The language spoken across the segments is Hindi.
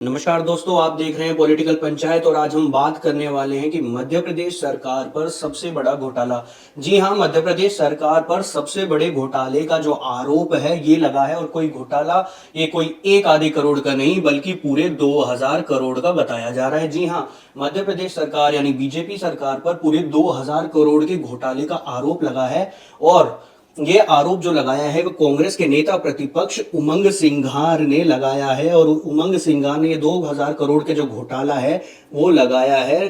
नमस्कार दोस्तों, आप देख रहे हैं पॉलिटिकल पंचायत और आज हम बात करने वाले हैं कि मध्य प्रदेश सरकार पर सबसे बड़ा घोटाला। जी हां, मध्य प्रदेश सरकार पर सबसे बड़े घोटाले का जो आरोप है ये लगा है और कोई घोटाला ये कोई एक आधे करोड़ का नहीं बल्कि पूरे 2000 करोड़ का बताया जा रहा है। जी हां, मध्य प्रदेश सरकार यानी बीजेपी सरकार पर पूरे 2000 करोड़ के घोटाले का आरोप लगा है और ये आरोप जो लगाया है वो कांग्रेस के नेता प्रतिपक्ष उमंग सिंघार ने लगाया है और उमंग सिंघार ने 2000 करोड़ के जो घोटाला है वो लगाया है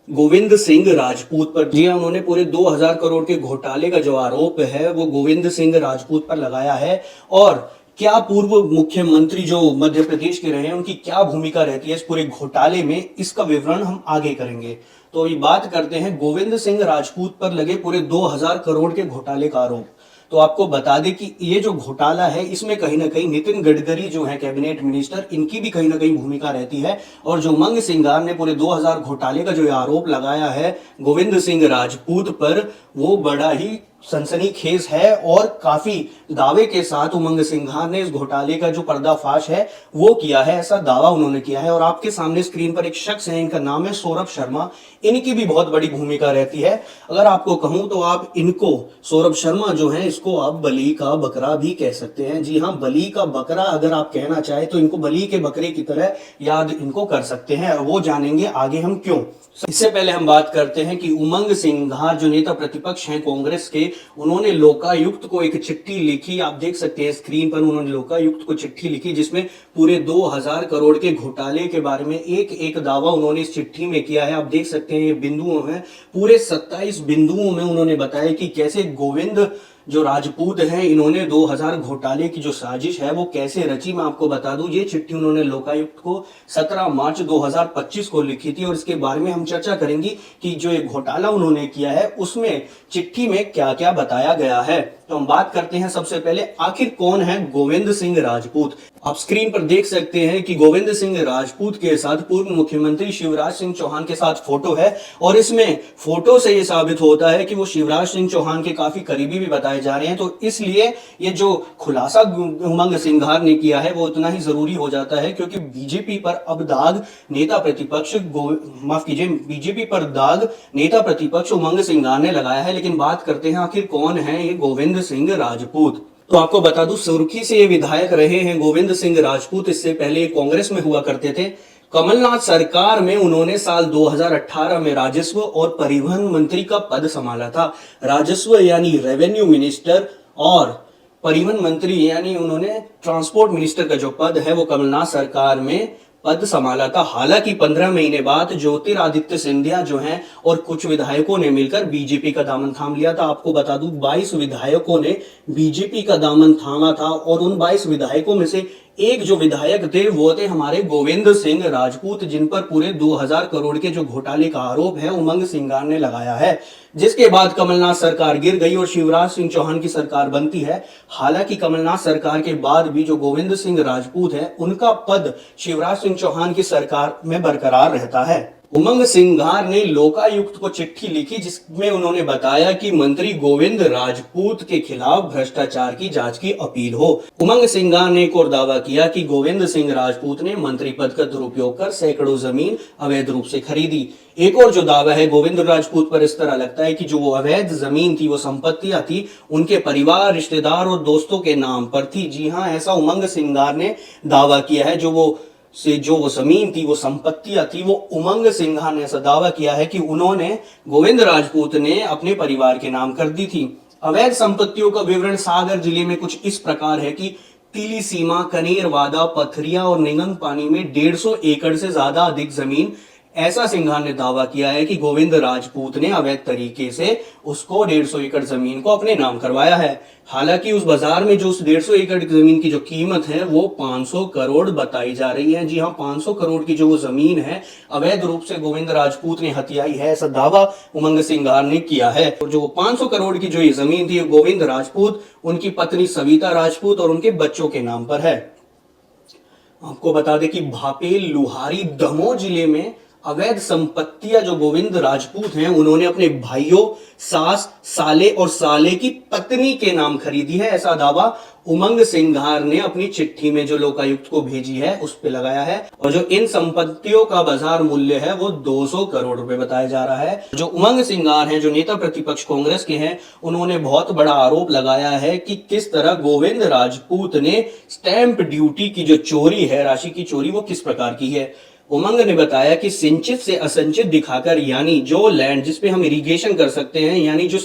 गोविंद सिंह राजपूत पर। जी हां, उन्होंने पूरे 2000 करोड़ के घोटाले का जो आरोप है वो गोविंद सिंह राजपूत पर लगाया है। और क्या पूर्व मुख्यमंत्री जो मध्य प्रदेश के रहे हैं उनकी क्या भूमिका रहती है इस पूरे घोटाले में, इसका विवरण हम आगे करेंगे। तो ये बात करते हैं गोविंद सिंह राजपूत पर लगे पूरे 2000 करोड़ के घोटाले का आरोप। तो आपको बता दें कि ये जो घोटाला है इसमें कहीं ना कहीं नितिन गडकरी जो है कैबिनेट मिनिस्टर, इनकी भी कहीं ना कहीं भूमिका रहती है। और जो उमंग सिंघार ने पूरे 2000 घोटाले का जो आरोप लगाया है गोविंद सिंह राजपूत पर, वो बड़ा ही सनसनीखेज है और काफी दावे के साथ उमंग सिंघार ने इस घोटाले का जो पर्दाफाश है वो किया है, ऐसा दावा उन्होंने किया है। और आपके सामने स्क्रीन पर एक शख्स है, इनका नाम है सौरभ शर्मा। इनकी भी बहुत बड़ी भूमिका रहती है। अगर आपको कहूं तो आप इनको, सौरभ शर्मा जो है, इसको आप बली का बकरा भी कह सकते हैं। जी हाँ, बली का बकरा अगर आप कहना चाहे तो इनको बली के बकरे की तरह याद इनको कर सकते हैं, वो जानेंगे आगे हम क्यों। इससे पहले हम बात करते हैं कि उमंग सिंघार जो नेता प्रतिपक्ष हैं कांग्रेस के, उन्होंने लोकायुक्त को एक चिट्ठी लिखी। आप देख सकते हैं स्क्रीन पर, उन्होंने लोकायुक्त को चिट्ठी लिखी जिसमें पूरे 2000 करोड़ के घोटाले के बारे में एक एक दावा उन्होंने इस चिट्ठी में किया है। आप देख सकते हैं ये बिंदुओं में, पूरे 27 बिंदुओं में उन्होंने बताया कि कैसे गोविंद जो राजपूत हैं इन्होंने 2000 घोटाले की जो साजिश है वो कैसे रची। मैं आपको बता दूं, ये चिट्ठी उन्होंने लोकायुक्त को 17 मार्च 2025 को लिखी थी और इसके बारे में हम चर्चा करेंगे कि जो ये घोटाला उन्होंने किया है उसमें चिट्ठी में क्या क्या बताया गया है। तो हम बात करते हैं सबसे पहले आखिर कौन है गोविंद सिंह राजपूत। आप स्क्रीन पर देख सकते हैं कि गोविंद सिंह राजपूत के साथ पूर्व मुख्यमंत्री शिवराज सिंह चौहान के साथ फोटो है और इसमें फोटो से यह साबित होता है कि वो शिवराज सिंह चौहान के काफी करीबी भी बताए जा रहे हैं। तो इसलिए ये जो खुलासा उमंग सिंघार ने किया है वो उतना ही जरूरी हो जाता है, क्योंकि बीजेपी पर अब दाग नेता प्रतिपक्ष बीजेपी पर दाग नेता प्रतिपक्ष उमंग सिंघार ने लगाया है। लेकिन बात करते हैं आखिर कौन है ये गोविंद सिंह राजपूत। तो आपको बता दूं, सुर्खी से ये विधायक रहे हैं गोविंद सिंह राजपूत। इससे पहले कांग्रेस में हुआ करते थे। कमलनाथ सरकार में उन्होंने साल 2018 में राजस्व और परिवहन मंत्री का पद संभाला था। राजस्व यानी रेवेन्यू मिनिस्टर और परिवहन मंत्री यानी उन्होंने ट्रांसपोर्ट मिनिस्टर का जो पद है वो कमलनाथ सरकार में पद संभाला था। हालांकि 15 महीने बाद ज्योतिरादित्य सिंधिया जो हैं और कुछ विधायकों ने मिलकर बीजेपी का दामन थाम लिया था। आपको बता दूं, 22 विधायकों ने बीजेपी का दामन थामा था और उन 22 विधायकों में से एक जो विधायक थे वो थे हमारे गोविंद सिंह राजपूत, जिन पर पूरे 2000 करोड़ के जो घोटाले का आरोप है उमंग सिंघार ने लगाया है। जिसके बाद कमलनाथ सरकार गिर गई और शिवराज सिंह चौहान की सरकार बनती है। हालांकि कमलनाथ सरकार के बाद भी जो गोविंद सिंह राजपूत है उनका पद शिवराज सिंह चौहान की सरकार में बरकरार रहता है। उमंग सिंघार ने लोकायुक्त को चिट्ठी लिखी जिसमें उन्होंने बताया कि मंत्री गोविंद राजपूत के खिलाफ भ्रष्टाचार की जांच की अपील हो। उमंग सिंघार ने एक और दावा किया कि गोविंद सिंह राजपूत ने मंत्री पद का दुरुपयोग कर सैकड़ों जमीन अवैध रूप से खरीदी। एक और जो दावा है गोविंद राजपूत पर इस तरह लगता है कि जो वो अवैध जमीन थी, वो संपत्तियां थी, उनके परिवार, रिश्तेदार और दोस्तों के नाम पर थी। जी हाँ, ऐसा उमंग सिंघार ने दावा किया है। जो वो जमीन थी, वो संपत्तियां थी, वो उमंग सिंघार ने ऐसा दावा किया है कि उन्होंने, गोविंद राजपूत ने अपने परिवार के नाम कर दी थी। अवैध संपत्तियों का विवरण सागर जिले में कुछ इस प्रकार है कि तिली सीमा, कनेर वादा, पथरिया और निगंग पानी में 150 एकड़ से ज्यादा अधिक जमीन, ऐसा सिंघार ने दावा किया है कि गोविंद राजपूत ने अवैध तरीके से उसको 150 एकड़ जमीन को अपने नाम करवाया है। हालांकि उस बाजार में जो उस 150 एकड़ की जमीन की जो कीमत है वो 500 करोड़ बताई जा रही है। जी हाँ, 500 करोड़ की जो वो जमीन है अवैध रूप से गोविंद राजपूत ने हथियाई है, ऐसा दावा उमंग सिंघार ने किया है। और जो 500 करोड़ की जो ये जमीन थी गोविंद राजपूत, उनकी पत्नी सविता राजपूत और उनके बच्चों के नाम पर है। आपको बता दें कि भापेल लुहारी दमोह जिले में अवैध संपत्तियां जो गोविंद राजपूत हैं उन्होंने अपने भाइयों, सास, साले और साले की पत्नी के नाम खरीदी है, ऐसा दावा उमंग सिंघार ने अपनी चिट्ठी में जो लोकायुक्त को भेजी है उस पे लगाया है। और जो इन संपत्तियों का बाजार मूल्य है वो 200 करोड़ रुपए बताया जा रहा है। जो उमंग सिंघार हैं, जो नेता प्रतिपक्ष कांग्रेस के हैं, उन्होंने बहुत बड़ा आरोप लगाया है कि किस तरह गोविंद राजपूत ने स्टैंप ड्यूटी की जो चोरी है, राशि की चोरी, वो किस प्रकार की है। उमंग ने बताया कि सिंचित से असंचित दिखाकर, यानी जो लैंड जिसपे हम इरिगेशन कर सकते हैं, यानी जो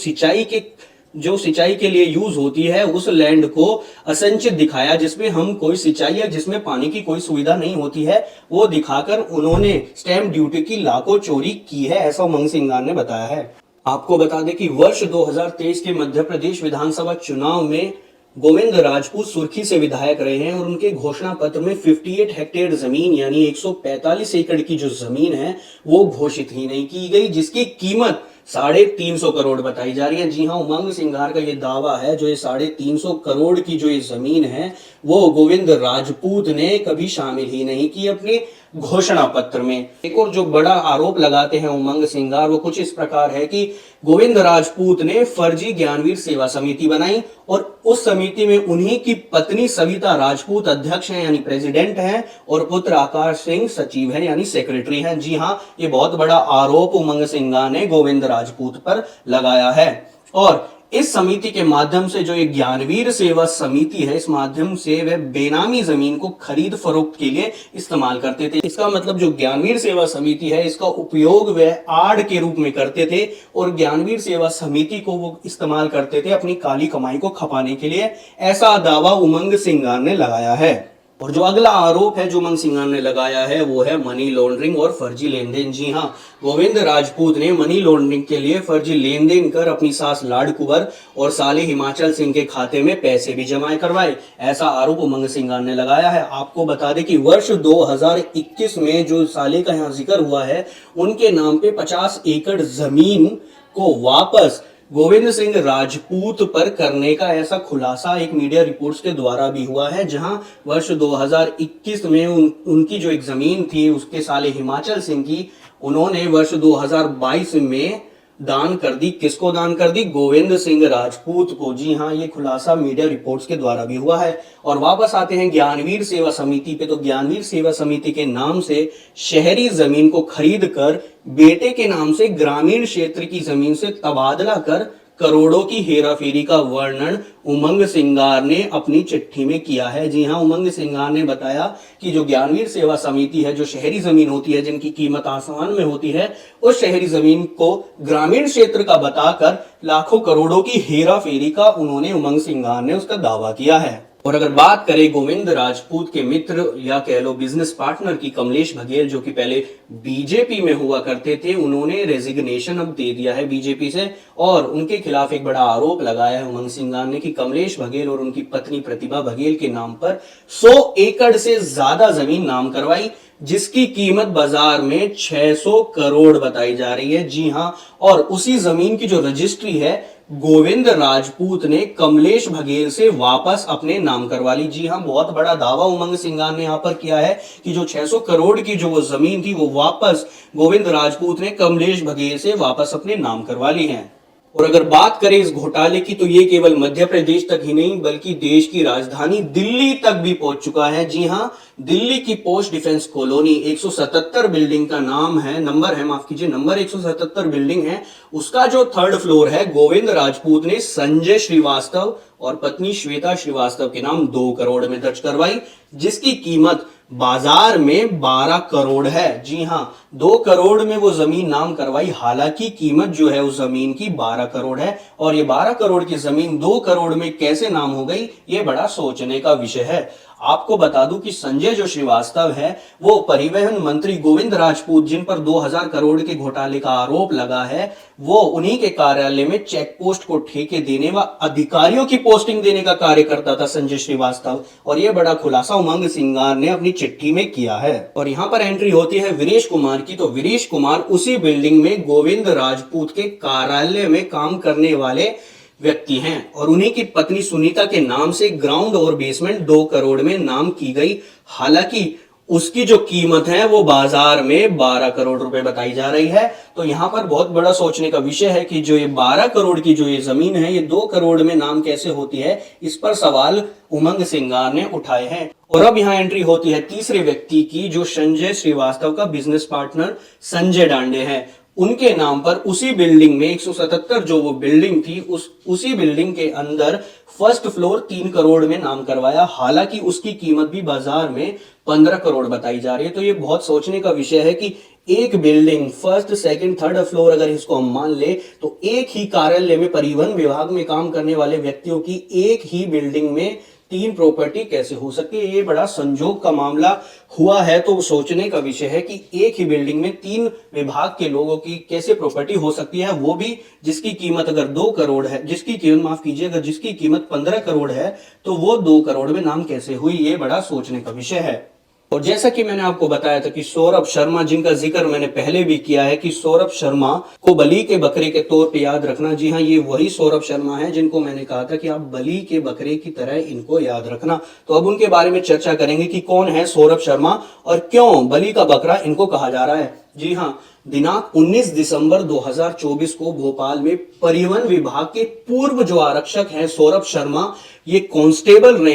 सिंचाई के लिए यूज होती है, उस लैंड को असंचित दिखाया, जिसमें हम कोई सिंचाई या जिसमें पानी की कोई सुविधा नहीं होती है, वो दिखाकर उन्होंने स्टैंप ड्यूटी की लाखों चोरी की है, ऐसा उमंग सिंघार ने बताया है। आपको बता दें कि वर्ष 2023 के मध्य प्रदेश विधानसभा चुनाव में गोविंद राजपूत सुर्खी से विधायक रहे हैं और उनके घोषणा पत्र में 58 हेक्टेयर जमीन यानी 145 एकड़ की जो जमीन है वो घोषित ही नहीं की गई, जिसकी कीमत 350 करोड़ बताई जा रही है। जी हाँ, उमंग सिंघार का ये दावा है, जो ये 350 करोड़ की जो ये जमीन है वो गोविंद राजपूत ने कभी शामिल ही नहीं की अपने घोषणा पत्र में। एक और जो बड़ा आरोप लगाते हैं उमंग सिंघार, वो कुछ इस प्रकार है कि गोविंद राजपूत ने फर्जी ज्ञानवीर सेवा समिति बनाई और उस समिति में उन्हीं की पत्नी सविता राजपूत अध्यक्ष हैं यानी प्रेसिडेंट हैं और पुत्र आकाश सिंह सचिव है यानी सेक्रेटरी हैं। जी हाँ, ये बहुत बड़ा आरोप उमंग सिंघार ने गोविंद राजपूत पर लगाया है। और इस समिति के माध्यम से, जो एक ज्ञानवीर सेवा समिति है, इस माध्यम से वे बेनामी जमीन को खरीद फरोख्त के लिए इस्तेमाल करते थे। इसका मतलब जो ज्ञानवीर सेवा समिति है, इसका उपयोग वे आड़ के रूप में करते थे और ज्ञानवीर सेवा समिति को वो इस्तेमाल करते थे अपनी काली कमाई को खपाने के लिए, ऐसा दावा उमंग सिंघार ने लगाया है। और जो अगला आरोप है जो उमंग सिंघार ने लगाया है वो है मनी लॉन्ड्रिंग और फर्जी लेन देन। जी हाँ, गोविंद राजपूत ने मनी लॉन्ड्रिंग के लिए फर्जी लेन देन कर अपनी सास लाड कुंवर और साले हिमाचल सिंह के खाते में पैसे भी जमा करवाए, ऐसा आरोप उमंग सिंघार ने लगाया है। आपको बता दें कि वर्ष 2021 में जो साले का यहाँ जिक्र हुआ है, उनके नाम पे 50 एकड़ जमीन को वापस गोविंद सिंह राजपूत पर करने का ऐसा खुलासा एक मीडिया रिपोर्ट्स के द्वारा भी हुआ है, जहां वर्ष 2021 में उनकी जो एक जमीन थी उसके साले हिमाचल सिंह की, उन्होंने वर्ष 2022 में दान कर दी। किसको दान कर दी? गोविंद सिंह राजपूत को। जी हाँ, ये खुलासा मीडिया रिपोर्ट्स के द्वारा भी हुआ है। और वापस आते हैं ज्ञानवीर सेवा समिति पे, तो ज्ञानवीर सेवा समिति के नाम से शहरी जमीन को खरीद कर बेटे के नाम से ग्रामीण क्षेत्र की जमीन से तबादला कर करोड़ों की हेराफेरी का वर्णन उमंग सिंघार ने अपनी चिट्ठी में किया है। जी हाँ, उमंग सिंघार ने बताया कि जो ज्ञानवीर सेवा समिति है, जो शहरी जमीन होती है जिनकी कीमत आसमान में होती है, उस शहरी जमीन को ग्रामीण क्षेत्र का बताकर लाखों करोड़ों की हेराफेरी का उन्होंने उमंग सिंघार ने उसका दावा किया है। और अगर बात करें गोविंद राजपूत के मित्र या कह लो बिजनेस पार्टनर की, कमलेश बघेल, जो कि पहले बीजेपी में हुआ करते थे, उन्होंने रेजिग्नेशन अब दे दिया है बीजेपी से और उनके खिलाफ एक बड़ा आरोप लगाया है उमंग सिंघार ने कि कमलेश बघेल और उनकी पत्नी प्रतिभा बघेल के नाम पर 100 एकड़ से ज्यादा जमीन नाम करवाई, जिसकी कीमत बाजार में 600 करोड़ बताई जा रही है। जी हां, और उसी जमीन की जो रजिस्ट्री है गोविंद राजपूत ने कमलेश बघेल से वापस अपने नाम करवा ली। जी हां, बहुत बड़ा दावा उमंग सिंघार ने यहां पर किया है कि जो 600 करोड़ की जो वो जमीन थी वो वापस गोविंद राजपूत ने कमलेश बघेल से वापस अपने नाम करवा ली है। और अगर बात करें इस घोटाले की, तो ये केवल मध्य प्रदेश तक ही नहीं बल्कि देश की राजधानी दिल्ली तक भी पहुंच चुका है। जी हां, दिल्ली की पोस्ट डिफेंस कॉलोनी 177 बिल्डिंग का नाम है, नंबर 177 बिल्डिंग है, उसका जो 3rd फ्लोर है, गोविंद राजपूत ने संजय श्रीवास्तव और पत्नी श्वेता श्रीवास्तव के नाम 2 करोड़ में दर्ज करवाई, जिसकी कीमत बाजार में 12 करोड़ है। जी हां, 2 करोड़ में वो जमीन नाम करवाई, हालांकि कीमत जो है उस जमीन की 12 करोड़ है। और ये 12 करोड़ की जमीन 2 करोड़ में कैसे नाम हो गई, ये बड़ा सोचने का विषय है। आपको बता दूं कि संजय जो श्रीवास्तव है वो परिवहन मंत्री गोविंद राजपूत, जिन पर 2000 करोड़ के घोटाले का आरोप लगा है, वो उन्हीं के कार्यालय में चेक पोस्ट को ठेके देने व अधिकारियों की पोस्टिंग देने का कार्य करता था संजय श्रीवास्तव। और यह बड़ा खुलासा उमंग सिंघार ने अपनी चिट्ठी में किया है। और यहां पर एंट्री होती है वीरेश कुमार की, तो वीरेश कुमार उसी बिल्डिंग में गोविंद राजपूत के कार्यालय में काम करने वाले व्यक्ति हैं और उन्हीं की पत्नी सुनीता के नाम से ग्राउंड और बेसमेंट 2 करोड़ में नाम की गई। हालांकि उसकी जो कीमत है वो बाजार में 12 करोड़ रुपए बताई जा रही है। तो यहाँ पर बहुत बड़ा सोचने का विषय है कि जो ये 12 करोड़ की जो ये जमीन है, ये 2 करोड़ में नाम कैसे होती है, इस पर सवाल उमंग सिंगार ने उठाए हैं। और अब यहाँ एंट्री होती है तीसरे व्यक्ति की, जो संजय श्रीवास्तव का बिजनेस पार्टनर संजय डांडे है। उनके नाम पर उसी बिल्डिंग में 177 जो वो बिल्डिंग थी, उसी बिल्डिंग के अंदर फर्स्ट फ्लोर 3 करोड़ में नाम करवाया। हालांकि उसकी कीमत भी बाजार में 15 करोड़ बताई जा रही है। तो ये बहुत सोचने का विषय है कि एक building first second third floor अगर इसको हम मान ले, तो एक ही कार्यालय में परिवहन विभाग में काम करने वाले व्यक्तियों की एक ही बिल्डिंग में 3 प्रॉपर्टी कैसे हो सकती है। ये बड़ा संजोग का मामला हुआ है। तो सोचने का विषय है कि एक ही बिल्डिंग में 3 विभाग के लोगों की कैसे प्रॉपर्टी हो सकती है, वो भी जिसकी कीमत अगर 2 करोड़ है, जिसकी कीमत माफ कीजिए, अगर जिसकी कीमत 15 करोड़ है, तो वो 2 करोड़ में नाम कैसे हुई। ये बड़ा सोचने का विषय है। और जैसा कि मैंने आपको बताया था कि सौरभ शर्मा, जिनका जिक्र मैंने पहले भी किया है कि सौरभ शर्मा को बलि के बकरे के तौर पे याद रखना। जी हाँ, ये वही सौरभ शर्मा है जिनको मैंने कहा था कि आप बलि के बकरे की तरह इनको याद रखना। तो अब उनके बारे में चर्चा करेंगे कि कौन है सौरभ शर्मा और क्यों बलि का बकरा इनको कहा जा रहा है। जी हाँ, दिनांक 19 दिसंबर 2024 को भोपाल में परिवहन विभाग के पूर्व जो आरक्षक हैं सौरभ शर्मा, ये कांस्टेबल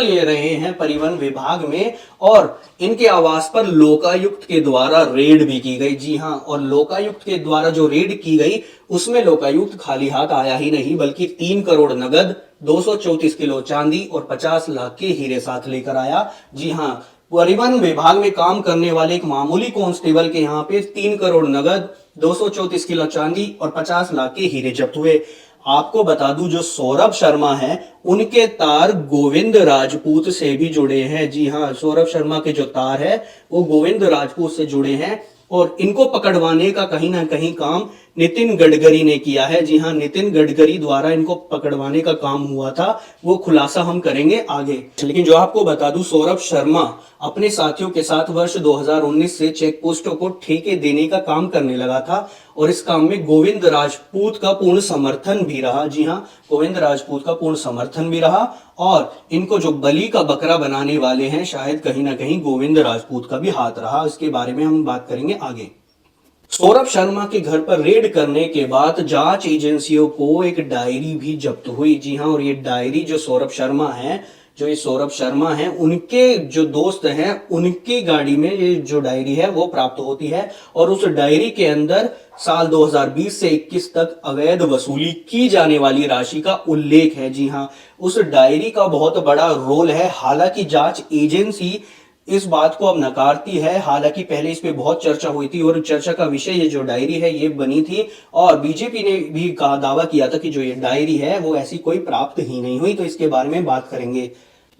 ये रहे हैं परिवहन विभाग में, और इनके आवास पर लोकायुक्त के द्वारा रेड भी की गई। जी हां, और लोकायुक्त के द्वारा जो रेड की गई उसमें लोकायुक्त खाली हाथ आया ही नहीं, बल्कि 3 करोड़ नगद, 234 किलो चांदी और 50 लाख के हीरे साथ लेकर आया। जी हां, परिवहन विभाग में काम करने वाले एक मामूली कांस्टेबल के यहाँ पे 3 करोड़ नगद, 234 किलो चांदी और 50 लाख के हीरे जब्त हुए। आपको बता दूं, जो सौरभ शर्मा है उनके तार गोविंद राजपूत से भी जुड़े हैं। जी हाँ, सौरभ शर्मा के जो तार है वो गोविंद राजपूत से जुड़े हैं, और इनको पकड़वाने का कहीं ना कहीं काम नितिन गडकरी ने किया है। जी हाँ, नितिन गडकरी द्वारा इनको पकड़वाने का काम हुआ था, वो खुलासा हम करेंगे आगे। लेकिन जो आपको बता दूं, सौरभ शर्मा अपने साथियों के साथ वर्ष 2019 से चेक पोस्टों को ठेके देने का काम करने लगा था, और इस काम में गोविंद राजपूत का पूर्ण समर्थन भी रहा। जी हाँ, गोविंद राजपूत का पूर्ण समर्थन भी रहा, और इनको जो बलि का बकरा बनाने वाले हैं, शायद कहीं ना कहीं गोविंद राजपूत का भी हाथ रहा। इसके बारे में हम बात करेंगे आगे। सौरभ शर्मा के घर पर रेड करने के बाद जांच एजेंसियों को एक डायरी भी जब्त हुई। जी हाँ, और ये डायरी जो सौरभ शर्मा है उनके जो दोस्त हैं उनकी गाड़ी में ये जो डायरी है वो प्राप्त होती है, और उस डायरी के अंदर साल 2020 से 21 तक अवैध वसूली की जाने वाली राशि का उल्लेख है। जी हाँ, उस डायरी का बहुत बड़ा रोल है। हालांकि जांच एजेंसी इस बात को अब नकारती है। हालांकि पहले इस पे बहुत चर्चा हुई थी, और चर्चा का विषय ये जो डायरी है ये बनी थी, और बीजेपी ने भी कहा, दावा किया था कि जो ये डायरी है वो ऐसी कोई प्राप्त ही नहीं हुई। तो इसके बारे में बात करेंगे।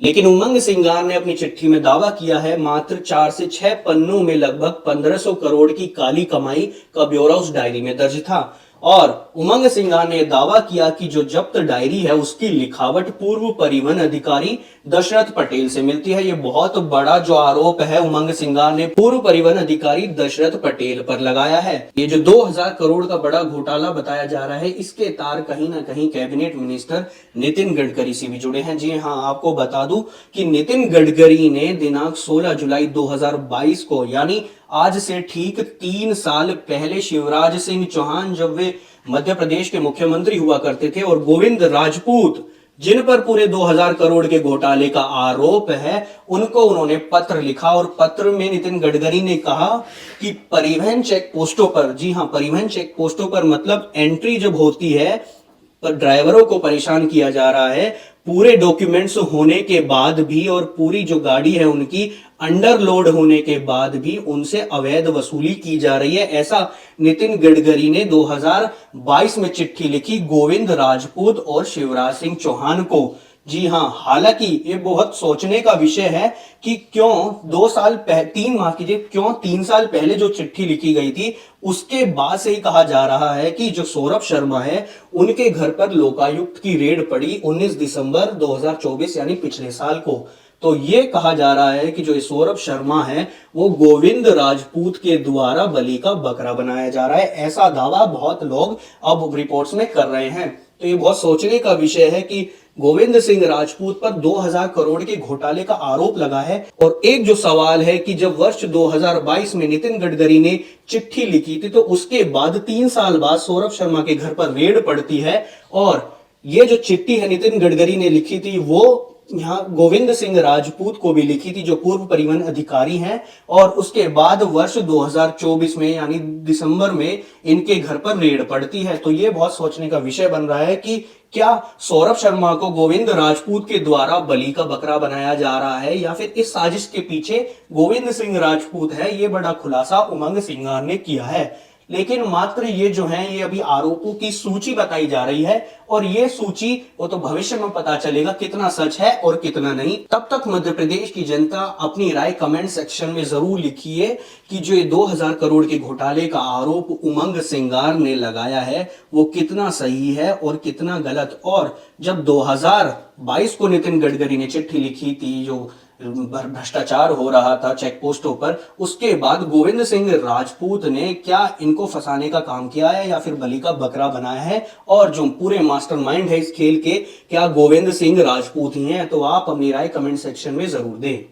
लेकिन उमंग सिंगार ने अपनी चिट्ठी में दावा किया है मात्र 4 से 6 पन्नों में लगभग 1500 करोड़ की काली कमाई का ब्यौरा उस डायरी में दर्ज था। और उमंग सिंगार ने दावा किया कि जो जब्त डायरी है उसकी लिखावट पूर्व परिवहन अधिकारी दशरथ पटेल से मिलती है। ये बहुत बड़ा जो आरोप है उमंग सिंगार ने पूर्व परिवहन अधिकारी दशरथ पटेल पर लगाया है। ये जो 2000 करोड़ का बड़ा घोटाला बताया जा रहा है, इसके तार कहीं ना कहीं कैबिनेट मिनिस्टर नितिन गडकरी से भी जुड़े हैं। जी हाँ, आपको बता दूं कि नितिन गडकरी ने दिनांक 16 जुलाई 2022 को, यानी आज से ठीक 3 साल पहले, शिवराज सिंह चौहान जब वे मध्य प्रदेश के मुख्यमंत्री हुआ करते थे, और गोविंद राजपूत जिन पर पूरे 2000 करोड़ के घोटाले का आरोप है, उनको उन्होंने पत्र लिखा, और पत्र में नितिन गडकरी ने कहा कि परिवहन चेक पोस्टों पर, जी हां, परिवहन चेक पोस्टों पर मतलब एंट्री जब होती है पर ड्राइवरों को परेशान किया जा रहा है, पूरे डॉक्यूमेंट्स होने के बाद भी और पूरी जो गाड़ी है उनकी अंडरलोड होने के बाद भी उनसे अवैध वसूली की जा रही है। ऐसा नितिन गडकरी ने 2022 में चिट्ठी लिखी गोविंद राजपूत और शिवराज सिंह चौहान को। जी हां, हालांकि ये बहुत सोचने का विषय है कि क्यों 3 साल पहले जो चिट्ठी लिखी गई थी उसके बाद से ही कहा जा रहा है कि जो सौरभ शर्मा है उनके घर पर लोकायुक्त की रेड पड़ी 19 दिसंबर 2024, यानी पिछले साल को। तो ये कहा जा रहा है कि जो सौरभ शर्मा है वो गोविंद राजपूत के द्वारा बलि का बकरा बनाया जा रहा है। ऐसा दावा बहुत लोग अब रिपोर्ट्स में कर रहे हैं। तो ये बहुत सोचने का विषय है कि गोविंद सिंह राजपूत पर 2000 करोड़ के घोटाले का आरोप लगा है। और एक जो सवाल है कि जब वर्ष 2022 में नितिन गडकरी ने चिट्ठी लिखी थी तो उसके बाद 3 साल बाद सौरभ शर्मा के घर पर रेड पड़ती है, और ये जो चिट्ठी है नितिन गडकरी ने लिखी थी वो यहाँ गोविंद सिंह राजपूत को भी लिखी थी जो पूर्व परिवहन अधिकारी हैं। और उसके बाद वर्ष 2024 में यानी दिसंबर में इनके घर पर रेड पड़ती है। तो ये बहुत सोचने का विषय बन रहा है कि क्या सौरभ शर्मा को गोविंद राजपूत के द्वारा बलि का बकरा बनाया जा रहा है या फिर इस साजिश के पीछे गोविंद सिंह राजपूत है। ये बड़ा खुलासा उमंग सिंगार ने किया है। लेकिन मात्र ये जो है ये अभी आरोपों की सूची बताई जा रही है, और ये सूची वो तो भविष्य में पता चलेगा कितना सच है और कितना नहीं। तब तक मध्य प्रदेश की जनता अपनी राय कमेंट सेक्शन में जरूर लिखिए कि जो ये 2000 करोड़ के घोटाले का आरोप उमंग सिंगार ने लगाया है वो कितना सही है और कितना गलत। और जब 2022 को नितिन गडकरी ने चिट्ठी लिखी थी जो भ्रष्टाचार हो रहा था चेक पोस्टों पर, उसके बाद गोविंद सिंह राजपूत ने क्या इनको फंसाने का काम किया है या फिर बलि का बकरा बनाया है, और जो पूरे मास्टरमाइंड है इस खेल के क्या गोविंद सिंह राजपूत ही हैं। तो आप अपनी राय कमेंट सेक्शन में जरूर दें।